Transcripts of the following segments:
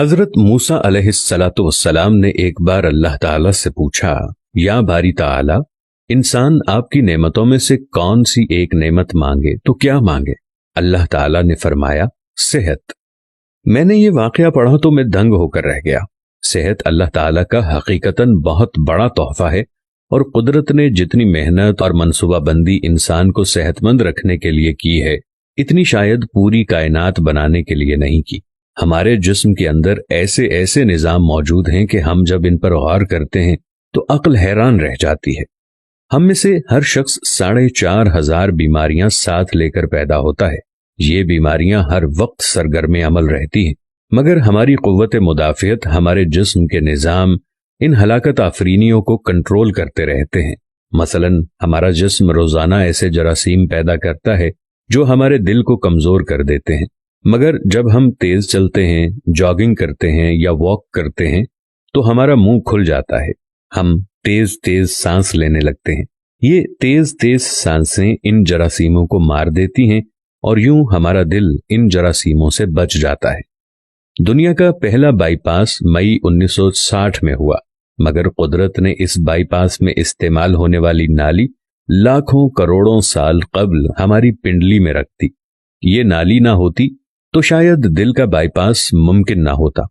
حضرت موسیٰ علیہ الصلاۃ والسلام نے ایک بار اللہ تعالی سے پوچھا، یا باری تعالی، انسان آپ کی نعمتوں میں سے کون سی ایک نعمت مانگے تو کیا مانگے؟ اللہ تعالی نے فرمایا، صحت۔ میں نے یہ واقعہ پڑھا تو میں دنگ ہو کر رہ گیا۔ صحت اللہ تعالی کا حقیقتاً بہت بڑا تحفہ ہے، اور قدرت نے جتنی محنت اور منصوبہ بندی انسان کو صحت مند رکھنے کے لیے کی ہے، اتنی شاید پوری کائنات بنانے کے لیے نہیں کی۔ ہمارے جسم کے اندر ایسے ایسے نظام موجود ہیں کہ ہم جب ان پر غور کرتے ہیں تو عقل حیران رہ جاتی ہے۔ ہم میں سے ہر شخص 4,500 بیماریاں ساتھ لے کر پیدا ہوتا ہے۔ یہ بیماریاں ہر وقت سرگرم عمل رہتی ہیں، مگر ہماری قوت مدافعت ہمارے جسم کے نظام ان ہلاکت آفرینیوں کو کنٹرول کرتے رہتے ہیں۔ مثلا ہمارا جسم روزانہ ایسے جراثیم پیدا کرتا ہے جو ہمارے دل کو کمزور کر دیتے ہیں، مگر جب ہم تیز چلتے ہیں، جاگنگ کرتے ہیں یا واک کرتے ہیں تو ہمارا منہ کھل جاتا ہے، ہم تیز تیز سانس لینے لگتے ہیں۔ یہ تیز تیز سانسیں ان جراثیموں کو مار دیتی ہیں، اور یوں ہمارا دل ان جراثیموں سے بچ جاتا ہے۔ دنیا کا پہلا بائی پاس مئی 1960 میں ہوا، مگر قدرت نے اس بائی پاس میں استعمال ہونے والی نالی لاکھوں کروڑوں سال قبل ہماری پنڈلی میں رکھ دی۔ یہ نالی نہ ہوتی تو شاید دل کا بائی پاس ممکن نہ ہوتا۔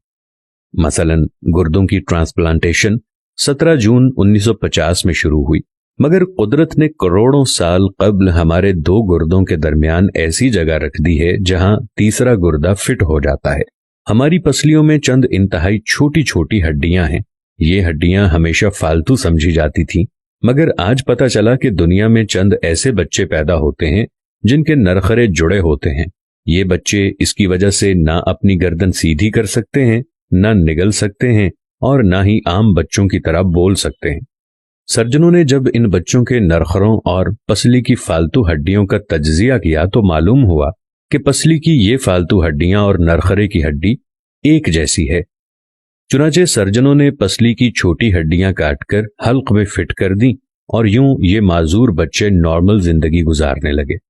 مثلا گردوں کی ٹرانسپلانٹیشن 17 جون 1950 میں شروع ہوئی، مگر قدرت نے کروڑوں سال قبل ہمارے 2 گردوں کے درمیان ایسی جگہ رکھ دی ہے جہاں تیسرا گردہ فٹ ہو جاتا ہے۔ ہماری پسلیوں میں چند انتہائی چھوٹی چھوٹی ہڈیاں ہیں۔ یہ ہڈیاں ہمیشہ فالتو سمجھی جاتی تھیں، مگر آج پتہ چلا کہ دنیا میں چند ایسے بچے پیدا ہوتے ہیں جن کے نرخرے جڑے ہوتے ہیں۔ یہ بچے اس کی وجہ سے نہ اپنی گردن سیدھی کر سکتے ہیں، نہ نگل سکتے ہیں، اور نہ ہی عام بچوں کی طرح بول سکتے ہیں۔ سرجنوں نے جب ان بچوں کے نرخروں اور پسلی کی فالتو ہڈیوں کا تجزیہ کیا تو معلوم ہوا کہ پسلی کی یہ فالتو ہڈیاں اور نرخرے کی ہڈی ایک جیسی ہے۔ چنانچہ سرجنوں نے پسلی کی چھوٹی ہڈیاں کاٹ کر حلق میں فٹ کر دیں، اور یوں یہ معذور بچے نارمل زندگی گزارنے لگے۔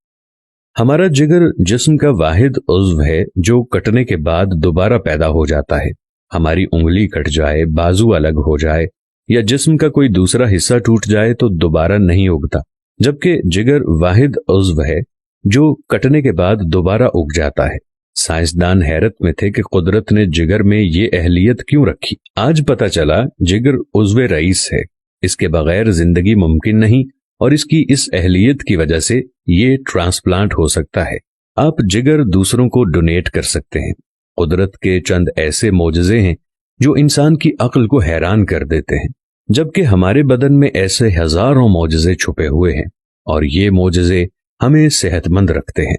ہمارا جگر جسم کا واحد عضو ہے جو کٹنے کے بعد دوبارہ پیدا ہو جاتا ہے۔ ہماری انگلی کٹ جائے، بازو الگ ہو جائے یا جسم کا کوئی دوسرا حصہ ٹوٹ جائے تو دوبارہ نہیں اگتا، جبکہ جگر واحد عضو ہے جو کٹنے کے بعد دوبارہ اگ جاتا ہے۔ سائنسدان حیرت میں تھے کہ قدرت نے جگر میں یہ اہلیت کیوں رکھی۔ آج پتہ چلا جگر عضو رئیس ہے، اس کے بغیر زندگی ممکن نہیں، اور اس کی اس اہلیت کی وجہ سے یہ ٹرانسپلانٹ ہو سکتا ہے۔ آپ جگر دوسروں کو ڈونیٹ کر سکتے ہیں۔ قدرت کے چند ایسے معجزے ہیں جو انسان کی عقل کو حیران کر دیتے ہیں، جبکہ ہمارے بدن میں ایسے ہزاروں معجزے چھپے ہوئے ہیں، اور یہ معجزے ہمیں صحت مند رکھتے ہیں۔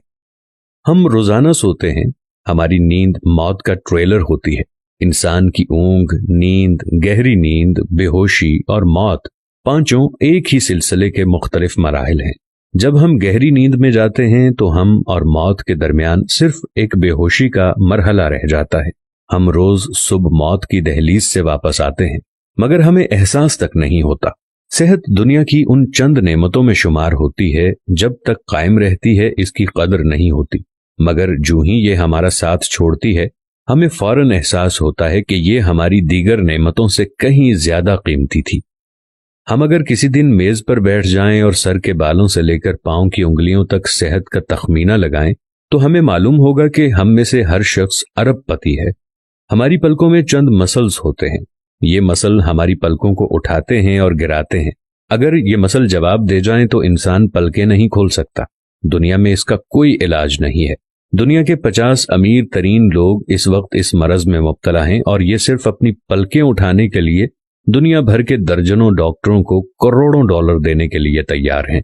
ہم روزانہ سوتے ہیں، ہماری نیند موت کا ٹریلر ہوتی ہے۔ انسان کی اونگ، نیند، گہری نیند، بے ہوشی اور موت، پانچوں ایک ہی سلسلے کے مختلف مراحل ہیں۔ جب ہم گہری نیند میں جاتے ہیں تو ہم اور موت کے درمیان صرف ایک بے ہوشی کا مرحلہ رہ جاتا ہے۔ ہم روز صبح موت کی دہلیز سے واپس آتے ہیں، مگر ہمیں احساس تک نہیں ہوتا۔ صحت دنیا کی ان چند نعمتوں میں شمار ہوتی ہے، جب تک قائم رہتی ہے اس کی قدر نہیں ہوتی، مگر جو ہی یہ ہمارا ساتھ چھوڑتی ہے ہمیں فوراً احساس ہوتا ہے کہ یہ ہماری دیگر نعمتوں سے کہیں زیادہ قیمتی تھی۔ ہم اگر کسی دن میز پر بیٹھ جائیں اور سر کے بالوں سے لے کر پاؤں کی انگلیوں تک صحت کا تخمینہ لگائیں تو ہمیں معلوم ہوگا کہ ہم میں سے ہر شخص ارب پتی ہے۔ ہماری پلکوں میں چند مسلز ہوتے ہیں، یہ مسل ہماری پلکوں کو اٹھاتے ہیں اور گراتے ہیں۔ اگر یہ مسل جواب دے جائیں تو انسان پلکیں نہیں کھول سکتا۔ دنیا میں اس کا کوئی علاج نہیں ہے۔ دنیا کے 50 امیر ترین لوگ اس وقت اس مرض میں مبتلا ہیں، اور یہ صرف اپنی پلکیں اٹھانے کے لیے دنیا بھر کے درجنوں ڈاکٹروں کو کروڑوں ڈالر دینے کے لیے تیار ہیں۔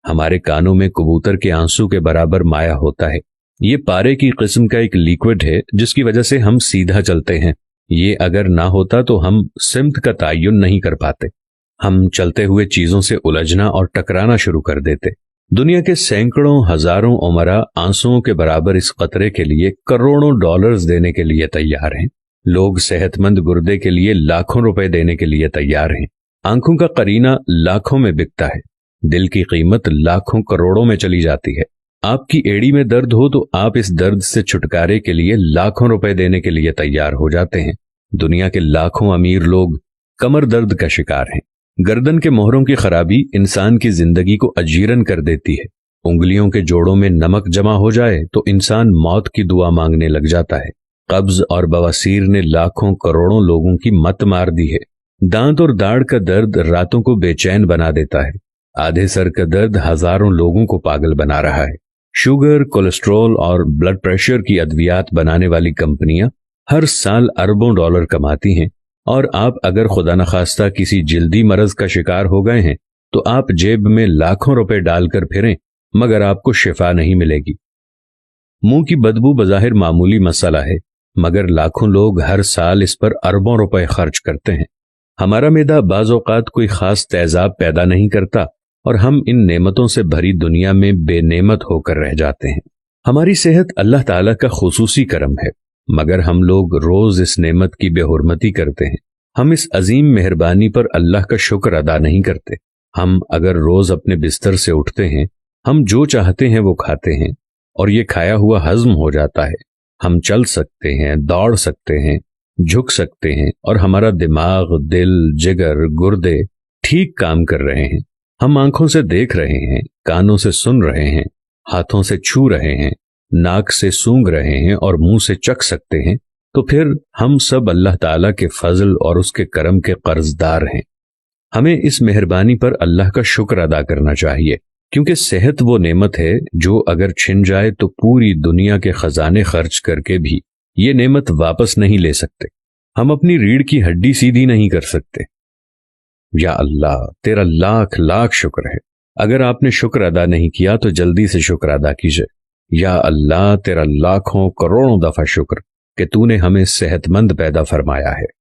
ہمارے کانوں میں کبوتر کے آنسو کے برابر مایع ہوتا ہے۔ یہ پارے کی قسم کا ایک لیکوڈ ہے جس کی وجہ سے ہم سیدھا چلتے ہیں۔ یہ اگر نہ ہوتا تو ہم سمت کا تعین نہیں کر پاتے۔ ہم چلتے ہوئے چیزوں سے الجھنا اور ٹکرانا شروع کر دیتے۔ دنیا کے سینکڑوں ہزاروں عمرا آنسوؤں کے برابر اس قطرے کے لیے کروڑوں ڈالرز دینے کے لیے تیار ہیں۔ لوگ صحت مند گردے کے لیے لاکھوں روپے دینے کے لیے تیار ہیں۔ آنکھوں کا قرینہ لاکھوں میں بکتا ہے، دل کی قیمت لاکھوں کروڑوں میں چلی جاتی ہے۔ آپ کی ایڑی میں درد ہو تو آپ اس درد سے چھٹکارے کے لیے لاکھوں روپے دینے کے لیے تیار ہو جاتے ہیں۔ دنیا کے لاکھوں امیر لوگ کمر درد کا شکار ہیں۔ گردن کے موہروں کی خرابی انسان کی زندگی کو اجیرن کر دیتی ہے۔ انگلیوں کے جوڑوں میں نمک جمع ہو جائے تو انسان موت کی دعا مانگنے لگ جاتا ہے۔ قبض اور بواسیر نے لاکھوں کروڑوں لوگوں کی مت مار دی ہے۔ دانت اور داڑھ کا درد راتوں کو بے چین بنا دیتا ہے۔ آدھے سر کا درد ہزاروں لوگوں کو پاگل بنا رہا ہے۔ شوگر، کولیسٹرول اور بلڈ پریشر کی ادویات بنانے والی کمپنیاں ہر سال اربوں ڈالر کماتی ہیں، اور آپ اگر خدا نخواستہ کسی جلدی مرض کا شکار ہو گئے ہیں تو آپ جیب میں لاکھوں روپے ڈال کر پھریں مگر آپ کو شفا نہیں ملے گی۔ منہ کی بدبو بظاہر معمولی مسئلہ ہے، مگر لاکھوں لوگ ہر سال اس پر اربوں روپے خرچ کرتے ہیں۔ ہمارا معدہ بعض اوقات کوئی خاص تیزاب پیدا نہیں کرتا اور ہم ان نعمتوں سے بھری دنیا میں بے نعمت ہو کر رہ جاتے ہیں۔ ہماری صحت اللہ تعالیٰ کا خصوصی کرم ہے، مگر ہم لوگ روز اس نعمت کی بے حرمتی کرتے ہیں۔ ہم اس عظیم مہربانی پر اللہ کا شکر ادا نہیں کرتے۔ ہم اگر روز اپنے بستر سے اٹھتے ہیں، ہم جو چاہتے ہیں وہ کھاتے ہیں اور یہ کھایا ہوا ہضم ہو جاتا ہے۔ ہم چل سکتے ہیں، دوڑ سکتے ہیں، جھک سکتے ہیں، اور ہمارا دماغ، دل، جگر، گردے ٹھیک کام کر رہے ہیں۔ ہم آنکھوں سے دیکھ رہے ہیں، کانوں سے سن رہے ہیں، ہاتھوں سے چھو رہے ہیں، ناک سے سونگھ رہے ہیں اور منہ سے چکھ سکتے ہیں، تو پھر ہم سب اللہ تعالیٰ کے فضل اور اس کے کرم کے قرض دار ہیں۔ ہمیں اس مہربانی پر اللہ کا شکر ادا کرنا چاہیے، کیونکہ صحت وہ نعمت ہے جو اگر چھن جائے تو پوری دنیا کے خزانے خرچ کر کے بھی یہ نعمت واپس نہیں لے سکتے۔ ہم اپنی ریڑھ کی ہڈی سیدھی نہیں کر سکتے۔ یا اللہ، تیرا لاکھ لاکھ شکر ہے۔ اگر آپ نے شکر ادا نہیں کیا تو جلدی سے شکر ادا کیجئے۔ یا اللہ، تیرا لاکھوں کروڑوں دفعہ شکر کہ تو نے ہمیں صحت مند پیدا فرمایا ہے۔